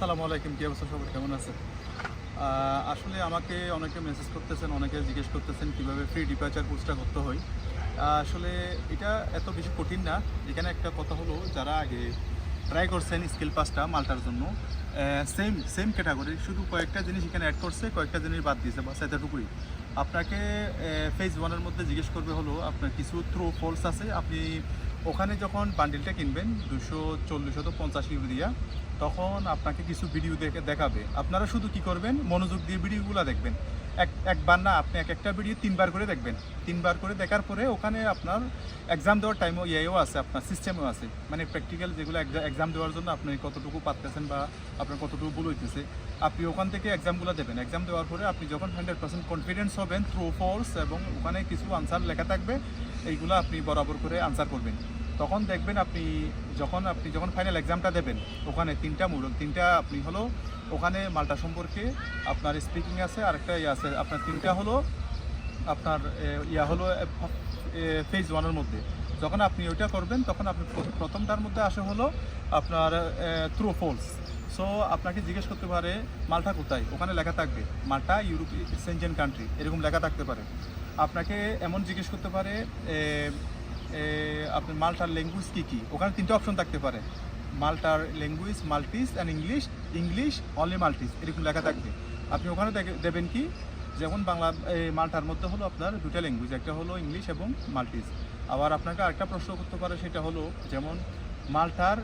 আসসালামু আলাইকুম, কি অবস্থা সবার, কেমন আছেন? আসলে আমাকে অনেকে মেসেজ করতেছেন, অনেকে জিজ্ঞেস করতেছেন কীভাবে ফ্রি ডিপার্চার কোর্সটা করতে হয়। আসলে এটা এত বেশি কঠিন না। এখানে একটা কথা হলো, যারা আগে ট্রাই করছেন স্কিল পাসটা মাল্টার জন্য, সেম সেম ক্যাটাগরি, শুধু কয়েকটা জিনিস এখানে অ্যাড করছে, কয়েকটা জিনিস বাদ দিয়েছে, বাস এতটুকুই। আপনাকে ফেজ ওয়ানের মধ্যে জিজ্ঞেস করবে হলো আপনার কিছু থ্রু ফলস আছে। আপনি ওখানে যখন বান্ডিলটা কিনবেন 240-250 ইউরো দিয়া, তখন আপনাকে কিছু ভিডিও দেখাবে। আপনারা শুধু কি করবেন, মনোযোগ দিয়ে ভিডিওগুলো দেখবেন। একবার না, আপনি একটা ভিডিও 3বার করে দেখবেন। 3বার করে দেখার পরে ওখানে আপনার এক্সাম দেওয়ার টাইমও ইয়েও আছে, আপনার সিস্টেমও আছে, মানে প্র্যাকটিক্যাল যেগুলো এক্সাম দেওয়ার জন্য আপনি কতটুকু পারতেছেন বা আপনার কতটুকু ভুল হইতেছে, আপনি ওখান থেকে এক্সামগুলো দেবেন। এক্সাম দেওয়ার পরে আপনি যখন 100% কনফিডেন্স হবেন, থ্রু ফলস এবং ওখানে কিছু আনসার লেখা থাকবে, এইগুলো আপনি বরাবর করে আনসার করবেন। তখন দেখবেন আপনি যখন ফাইনাল এক্সামটা দেবেন, ওখানে তিনটা আপনি হলো, ওখানে মাল্টা সম্পর্কে আপনার স্পিকিং আছে, আরেকটা আছে, আপনার তিনটা হলো আপনার হলো ফেজ ওয়ানের মধ্যে। যখন আপনি ওইটা করবেন, তখন আপনি প্রথমটার মধ্যে আসে হলো আপনার ট্রু ফলস। সো আপনাকে জিজ্ঞেস করতে পারে মাল্টা কোথায়, ওখানে লেখা থাকবে মাল্টা ইউরোপ সেনজেন কান্ট্রি, এরকম লেখা থাকতে পারে। আপনাকে এমন জিজ্ঞেস করতে পারে আপনার মাল্টার ল্যাঙ্গুয়েজ কী, ওখানে 3টা অপশন থাকতে পারে। মাল্টার ল্যাঙ্গুয়েজ মাল্টিস অ্যান্ড ইংলিশ অনলি মাল্টিস, এরকম লেখা থাকবে। আপনি ওখানে দেবেন কি, যেমন বাংলা মাল্টার মধ্যে হলো আপনার 2টা ল্যাঙ্গুয়েজ, একটা হলো ইংলিশ এবং মাল্টিস। আবার আপনাকে আরেকটা প্রশ্ন করতে পারে, সেটা হলো যেমন মাল্টার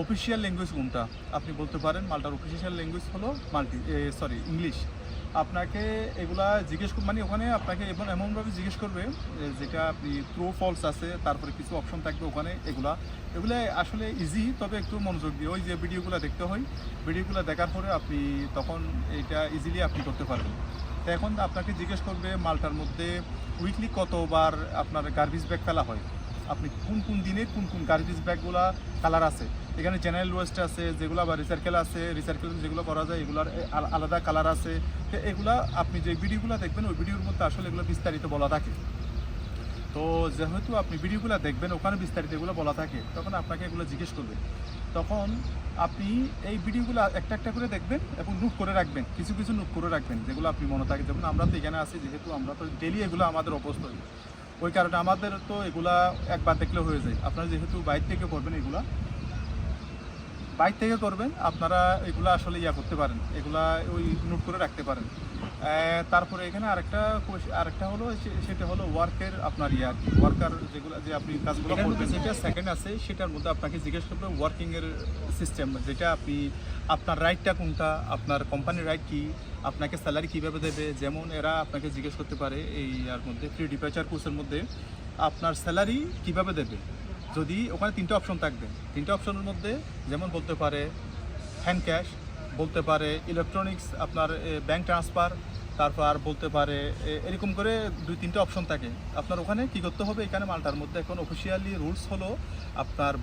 অফিসিয়াল ল্যাঙ্গুয়েজ কোনটা, আপনি বলতে পারেন মাল্টার অফিসিয়াল ল্যাঙ্গুয়েজ হলো ইংলিশ। আপনাকে এগুলা জিজ্ঞেস মানে ওখানে আপনাকে এমনভাবে জিজ্ঞেস করবে যেটা আপনি ট্রু ফলস আছে, তারপরে কিছু অপশন থাকবে ওখানে। এগুলো আসলে ইজি, তবে একটু মনোযোগ দিয়ে ওই যে ভিডিওগুলো দেখতে হয়, ভিডিওগুলো দেখার পরে আপনি তখন এটা ইজিলি আপনি করতে পারবেন। তো এখন আপনাকে জিজ্ঞেস করবে মাল্টার মধ্যে উইকলি কতবার আপনার গার্বেজ ব্যাগ ফেলা হয়, আপনি কোন দিনে কোন গার্বেজ ব্যাগগুলা কালার আছে। এখানে জেনারেল ওয়েস্ট আছে যেগুলো, বা রিসাইকেল আছে, রিসাইকেল যেগুলো করা যায় এগুলোর আলাদা কালার আছে। তো এগুলা আপনি যে ভিডিওগুলো দেখবেন, ওই ভিডিওর মধ্যে আসলে এগুলো বিস্তারিত বলা থাকে। তো যেহেতু আপনি ভিডিওগুলো দেখবেন, ওখানে বিস্তারিত এগুলো বলা থাকে, তখন আপনাকে এগুলো জিজ্ঞেস করবে। তখন আপনি এই ভিডিওগুলো একটা করে দেখবেন এবং নোট করে রাখবেন, কিছু নোট করে রাখবেন যেগুলো আপনি মনে থাকে। যেমন আমরা তো এখানে আছি, যেহেতু আমরা তো ডেলি এগুলো আমাদের অভ্যস্ত, ওই কারণে আমাদের তো এগুলা একবার দেখলে হয়ে যায়। আপনারা যেহেতু বাইরে থেকে করবেন, আপনারা এগুলা আসলে করতে পারেন, এগুলা ওই নোট করে রাখতে পারেন। তারপরে এখানে আরেকটা হলো, সেটা হলো ওয়ার্কের আপনার ওয়ার্কার যেগুলো, যে আপনি কাজগুলো করবেন, যেটা সেকেন্ড আছে, সেটার মধ্যে আপনাকে জিজ্ঞেস করবে ওয়ার্কিংয়ের সিস্টেম, যেটা আপনার রাইটটা কোনটা, আপনার কোম্পানির রাইট কী, আপনাকে স্যালারি কীভাবে দেবে। যেমন এরা আপনাকে জিজ্ঞেস করতে পারে এই মধ্যে ফ্রি ডিপার্চার কোর্সের মধ্যে আপনার স্যালারি কীভাবে দেবে। যদি ওখানে 3টা অপশন থাকবে, 3টা অপশনের মধ্যে যেমন বলতে পারে হ্যান্ড ক্যাশ, বলতে পারে ইলেকট্রনিক্স, আপনার ব্যাংক ট্রান্সফার, তারপর আর বলতে পারে এরকম করে 2-3টা অপশন থাকে। আপনার ওখানে কি করতে হবে, এখানে মাল্টার মধ্যে এখন অফিসিয়ালি রুলস হলো আপনার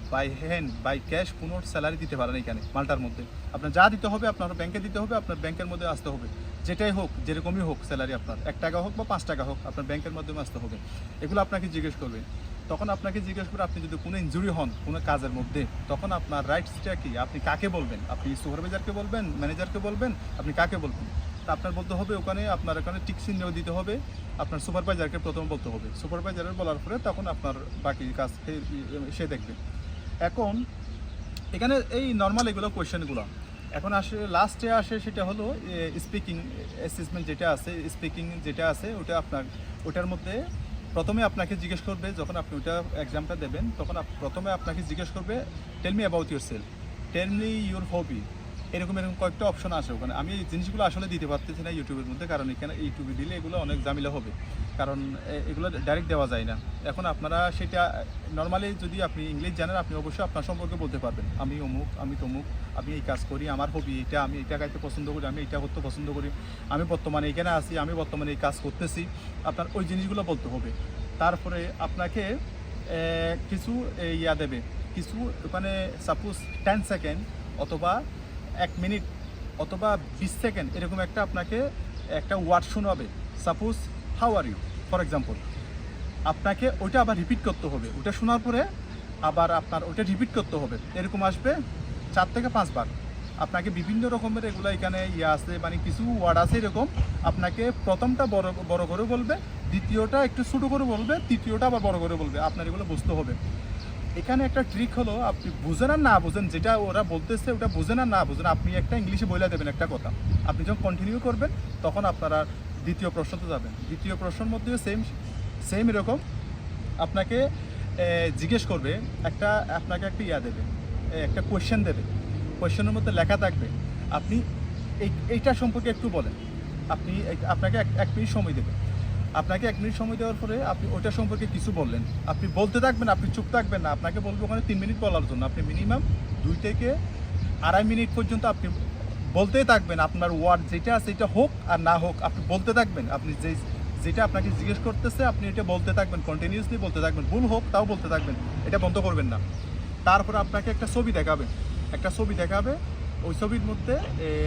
বাই ক্যাশ কোনো স্যালারি দিতে পারেন এখানে মাল্টার মধ্যে। আপনার যা দিতে হবে আপনার ব্যাংকে দিতে হবে, আপনার ব্যাংকের মধ্যে আসতে হবে, যেটাই হোক, যেরকমই হোক স্যালারি, আপনার 1 টাকা হোক বা 5 টাকা হোক, আপনার ব্যাংকের মাধ্যমে আসতে হবে। এগুলো আপনাকে জিজ্ঞেস করবে। তখন আপনাকে জিজ্ঞেস করে আপনি যদি কোনো ইনজুরি হন কোনো কাজের মধ্যে, তখন আপনার রাইটসটা কি, আপনি কাকে বলবেন, আপনি সুপারভাইজারকে বলবেন, ম্যানেজারকে বলবেন, আপনি কাকে বলবেন। তা আপনার বলতে হবে আপনার ওখানে টিক চিহ্ন দিতে হবে, আপনার সুপারভাইজারকে প্রথম বলতে হবে। সুপারভাইজারের বলার পরে তখন আপনার বাকি কাজ সে দেখবে। এখন এখানে এই নর্মাল এগুলো কোয়েশ্চেনগুলো এখন লাস্টে আসে, সেটা হলো স্পিকিং অ্যাসেসমেন্ট যেটা আছে ওটার মধ্যে প্রথমে আপনাকে জিজ্ঞেস করবে, যখন আপনি ওইটা এক্সামটা দেবেন, তখন প্রথমে আপনাকে জিজ্ঞেস করবে tell me about yourself, tell me your hobby, এরকম কয়েকটা অপশন আসে ওখানে। আমি এই জিনিসগুলো আসলে দিতে পারতেছি না ইউটিউবের মধ্যে, কারণ এখানে ইউটিউবে দিলে এগুলো অনেক ঝামেলা হবে, কারণ এগুলো ডাইরেক্ট দেওয়া যায় না। এখন আপনারা সেটা নর্মালি যদি আপনি ইংলিশ জানেন, আপনি অবশ্যই আপনার সম্পর্কে বলতে পারবেন, আমি অমুক, আমি তমুক, আমি এই কাজ করি, আমার হবি এটা, আমি এটা গাইতে পছন্দ করি, আমি এটা করতে পছন্দ করি, আমি বর্তমানে এখানে আছি, আমি বর্তমানে এই কাজ করতেছি। আপনার ওই জিনিসগুলো বলতে হবে। তারপরে আপনাকে কিছু দেবে, কিছু ওখানে সাপোজ 10 সেকেন্ড অথবা 1 মিনিট অথবা 20 সেকেন্ড এরকম আপনাকে একটা ওয়ার্ড শোনাবে। Suppose how are you, for example, আপনাকে ওইটা আবার রিপিট করতে হবে। ওটা শোনার পরে আবার আপনার ওটা রিপিট করতে হবে, এরকম আসবে 4 থেকে 5 বার। আপনাকে বিভিন্ন রকমের এগুলো এখানে ইয়ে আছে, মানে কিছু ওয়ার্ড আছে এরকম, আপনাকে প্রথমটা বড় বড় করে বলবে, দ্বিতীয়টা একটু ছোটো করে বলবে, তৃতীয়টা আবার বড় করে বলবে, আপনার এগুলো বুঝতে হবে। এখানে একটা ট্রিক হলো, আপনি বুঝেন আর না বুঝেন, যেটা ওরা বলতেছে ওটা বুঝেন আর না বুঝেন, আপনি একটা ইংলিশে বলে দেবেন একটা কথা, আপনি যখন কন্টিনিউ করবেন তখন আপনারা দ্বিতীয় প্রশ্নতে যাবেন। দ্বিতীয় প্রশ্নের মধ্যেও সেম এরকম আপনাকে জিজ্ঞেস করবে, আপনাকে একটা ইয়া দেবে, একটা কোয়েশ্চেন দেবে, কোয়েশ্চেনের মধ্যে লেখা থাকবে আপনি এইটা সম্পর্কে একটু বলেন। আপনাকে এক মিনিট সময় দেবে, আপনাকে 1 মিনিট সময় দেওয়ার পরে আপনি ওটা সম্পর্কে কিছু বললেন, আপনি বলতে থাকবেন, আপনি চুপ থাকবেন না, আপনাকে বলবো ওখানে 3 মিনিট বলার জন্য, আপনি মিনিমাম 2 থেকে 2.5 মিনিট পর্যন্ত আপনি বলতেই থাকবেন। আপনার ওয়ার্ড যেটা আছে এটা হোক আর না হোক আপনি বলতে থাকবেন, আপনি যেটা আপনাকে জিজ্ঞেস করতেছে আপনি এটা বলতে থাকবেন, কন্টিনিউয়াসলি বলতে থাকবেন, ভুল হোক তাও বলতে থাকবেন, এটা বন্ধ করবেন না। তারপরে আপনাকে একটা ছবি দেখাবে, ওই ছবির মধ্যে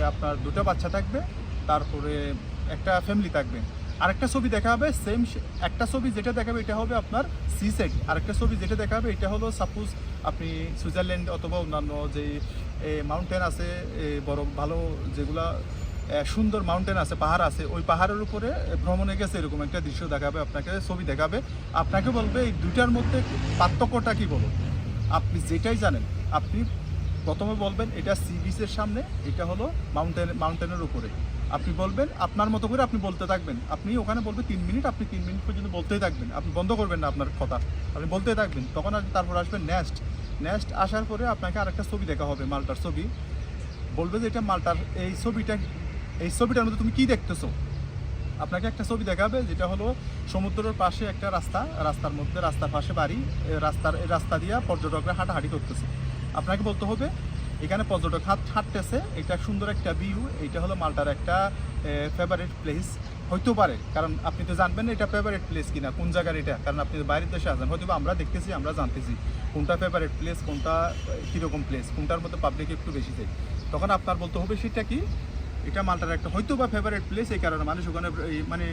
আপনার 2টা বাচ্চা থাকবে, তারপরে একটা ফ্যামিলি থাকবে। আরেকটা ছবি দেখাবে সেম, একটা ছবি যেটা দেখাবে এটা হবে আপনার সি সাইড, আরেকটা ছবি যেটা দেখাবে এটা হলো সাপোজ আপনি সুইজারল্যান্ড অথবা অন্যান্য যে মাউন্টেন আছে, বড় ভালো যেগুলা সুন্দর মাউন্টেন আছে, পাহাড় আছে, ওই পাহাড়ের উপরে ভ্রমণে গেছে এরকম একটা দৃশ্য দেখাবে, আপনাকে ছবি দেখাবে, আপনাকে বলবে এই দুইটার মধ্যে পার্থক্যটা কী বলো। আপনি যেটাই জানেন আপনি প্রথমে বলবেন এটা সি বিচের সামনে, এটা হলো মাউন্টেনের উপরে, আপনি বলবেন আপনার মতো করে আপনি বলতে থাকবেন, আপনি ওখানে বলবে 3 মিনিট, আপনি 3 মিনিট পর্যন্ত বলতেই থাকবেন, আপনি বন্ধ করবেন না আপনার কথা, আপনি বলতেই থাকবেন। তখন তারপর আসবেন নেক্সট আসার পরে আপনাকে আরেকটা ছবি দেখা হবে, মালটার ছবি, বলবে যে এটা মালটার এই ছবিটার মধ্যে তুমি কি দেখতেছো, আপনাকে একটা ছবি দেখাবে যেটা হলো সমুদ্রের পাশে একটা রাস্তার পাশে বাড়ি, রাস্তা দিয়ে পর্যটকরা হাঁটাহাঁটি করতেছে, আপনাকে বলতে হবে এখানে পর্যটক হাঁটতেছে, এটা সুন্দর একটা ভিউ, এইটা হলো মালটার একটা ফেভারিট প্লেস হইতে পারে, কারণ আপনি তো জানবেন এটা ফেভারিট প্লেস কিনা, কোন জায়গার এটা, কারণ আপনি বাইরের দেশে আসেন, হয়তো আমরা দেখতেছি, আমরা জানতেছি কোনটা ফেভারিট প্লেস, কোনটা কীরকম প্লেস, কোনটার মধ্যে পাবলিক একটু বেশি যায়, তখন আপনার বলতে হবে সেটা কি, এটা মালটার একটা হয়তো বা ফেভারিট প্লেস, এই কারণে মানুষ ওখানে মানে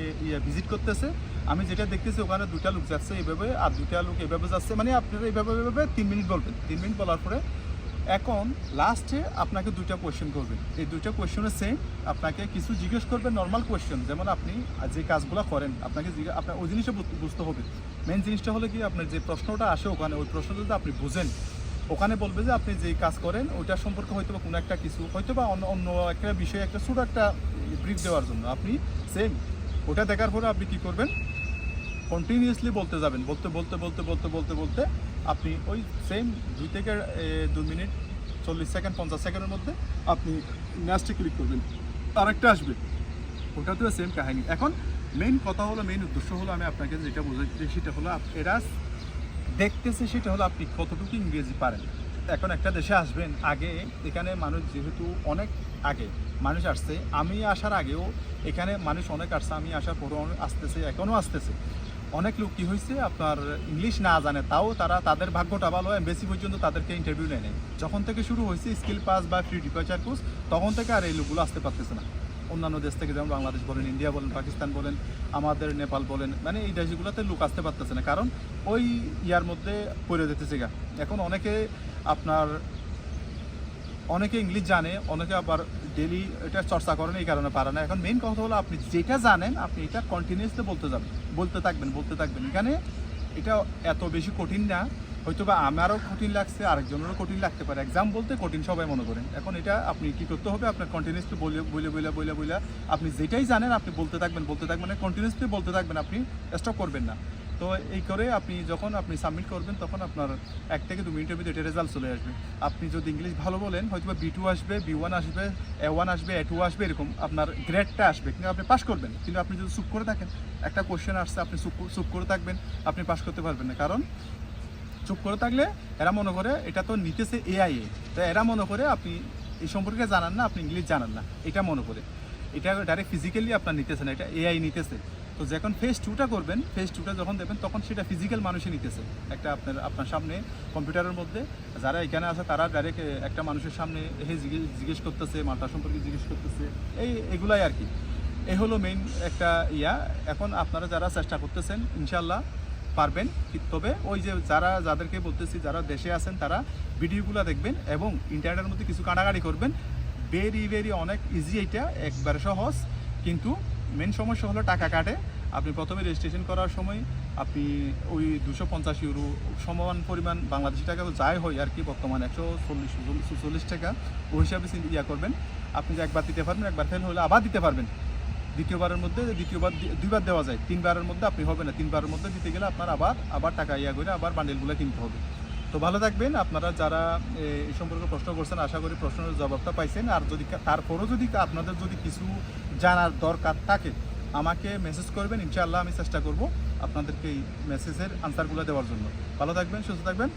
ভিজিট করতেছে, আমি যেটা দেখতেছি ওখানে 2টা লোক যাচ্ছে এইভাবে আর 2টা লোক এইভাবে যাচ্ছে, মানে আপনারা এইভাবে 3 মিনিট বলবেন, 3 মিনিট বলার পরে এখন লাস্টে আপনাকে 2টা কোয়েশ্চেন করবেন, এই 2টা কোয়েশ্চেনের সেম, আপনাকে কিছু জিজ্ঞেস করবেন নর্মাল কোয়েশ্চেন, যেমন আপনি যে কাজগুলো করেন আপনাকে আপনার ওই জিনিসটা বুঝতে হবে। মেন জিনিসটা হলো কি, আপনার যে প্রশ্নটা আসে ওখানে, ওই প্রশ্নটা যদি আপনি বুঝেন, ওখানে বলবে যে আপনি যেই কাজ করেন ওইটার সম্পর্কে হয়তো বা কোনো একটা কিছু, হয়তো বা অন্য একটা বিষয়ে একটা ছোটো একটা ব্রিফ দেওয়ার জন্য, আপনি সেম ওটা দেখার পরে আপনি কী করবেন, কন্টিনিউয়াসলি বলতে যাবেন, বলতে আপনি ওই সেম 2 থেকে 2 মিনিট 40 সেকেন্ড 50 সেকেন্ডের মধ্যে আপনি নেক্সটে ক্লিক করবেন, আরেকটা আসবে, ওটাতেও সেম কাহিনী। এখন মেইন কথা হলো, মেইন উদ্দেশ্য হলো আমি আপনাকে যেটা বোঝাচ্ছি সেটা হলো এরা দেখতেছে সেটা হলো আপনি কতটুকু ইংরেজি পারেন। এখন একটা দেশে আসবেন, আগে এখানে মানুষ যেহেতু অনেক আগে মানুষ আসছে, আমি আসার আগেও এখানে মানুষ অনেক আসছে, আমি আসার পরেও আসতেছে, এখনও আসতেছে, অনেক লোক কী হয়েছে আপনার ইংলিশ না জানে, তাও তাদের ভাগ্যটা ভালো, এমবেসি পর্যন্ত তাদেরকে ইন্টারভিউ নেয়। যখন থেকে শুরু হয়েছে স্কিল পাস বা ফ্রি ডিপার্চার কোর্স, তখন থেকে আর এই লোকগুলো আসতে পারতেছে না। অন্যান্য দেশ থেকে যেমন বাংলাদেশ বলেন, ইন্ডিয়া বলেন, পাকিস্তান বলেন, আমাদের নেপাল বলেন, মানে এই দেশগুলোতে লোক আসতে পারতেছে না, কারণ ওই ইয়ার মধ্যে পড়ে যেতেছে গা। এখন অনেকে ইংলিশ জানে, অনেকে আবার ডেলি এটা চর্চা করেন, এই কারণে পারে না। এখন মেইন কথা হলো আপনি যেটা জানেন আপনি এটা কন্টিনিউয়াসলি বলতে থাকবেন। এখানে এটা এত বেশি কঠিন না, হয়তো বা আমারও কঠিন লাগছে, আরেকজনেরও কঠিন লাগতে পারে, এক্সাম বলতে কঠিন সবাই মনে করেন। এখন এটা আপনি কী করতে হবে, আপনার কন্টিনিউয়াসলি বলে আপনি যেটাই জানেন আপনি বলতে থাকবেন, মানে কন্টিনিউয়াসলি বলতে থাকবেন, আপনি স্টপ করবেন না। তো এই করে যখন আপনি সাবমিট করবেন তখন আপনার 1 থেকে 2 মিনিটের ভিতরে এটা রেজাল্ট চলে আসবে। আপনি যদি ইংলিশ ভালো বলেন হয়তো বা B2 আসবে, B1 আসবে, A1 আসবে, A2 আসবে, এরকম আপনার গ্রেডটা আসবে, কিন্তু আপনি পাস করবেন। কিন্তু আপনি যদি চুপ করে থাকেন, একটা কোশ্চেন আসছে আপনি চুপ করে থাকবেন, আপনি পাস করতে পারবেন না। কারণ চুপ করে থাকলে এরা মনে করে এটা তো নিতেছে AI, তো এরা মনে করে আপনি এই সম্পর্কে জানান না, আপনি ইংলিশ জানান না, এটা মনে করে এটা ডাইরেক্ট ফিজিক্যালি আপনার নিতেছে না, এটা AI নিতেছে। তো যখন ফেজ 2টা করবেন, ফেজ 2টা যখন দেবেন তখন সেটা ফিজিক্যাল মানুষই নিতেছে, একটা আপনার সামনে কম্পিউটারের মধ্যে যারা এখানে আছে তারা ডাইরেক্ট একটা মানুষের সামনে জিজ্ঞেস করতেছে, মালটা সম্পর্কে জিজ্ঞেস করতেছে, এগুলাই আর কি। এই হলো মেইন একটা ইয়া। এখন আপনারা যারা চেষ্টা করতেছেন ইনশাল্লাহ পারবেন, তবে ওই যে যাদেরকে বলতেছি যারা দেশে আছেন তারা ভিডিওগুলো দেখবেন এবং ইন্টারনেটের মধ্যে কিছু কাটাকাটি করবেন, ভেরি ভেরি অনেক ইজি, এটা একবারে সহজ, কিন্তু মেন সমস্যা হলো টাকা কাটে। আপনি প্রথমে রেজিস্ট্রেশন করার সময় আপনি ওই 250 ইউরো সমান পরিমাণ বাংলাদেশি টাকা তো যাই হয় আর কি, বর্তমানে 140 টাকা, ওই হিসাবে করবেন। আপনি যে একবার দিতে পারবেন, একবার ফেল হলে আবার দিতে পারবেন। দ্বিতীয়বারের মধ্যে দুইবার দেওয়া যায়, 3বারের মধ্যে আপনি হবে না, 3বারের মধ্যে দিতে গেলে আপনার আবার টাকা করে আবার বান্ডেলগুলো কিনতে হবে। তো ভালো থাকবেন। আপনারা যারা এই সম্পর্কে প্রশ্ন করছেন, আশা করি প্রশ্নের জবাবটা পাইছেন। আর যদি তারপরও যদি আপনাদের যদি কিছু জানার দরকার থাকে, আমাকে মেসেজ করবেন, ইনশাআল্লাহ আমি চেষ্টা করব আপনাদেরকে এই মেসেজের আনসারগুলো দেওয়ার জন্য। ভালো থাকবেন, সুস্থ থাকবেন।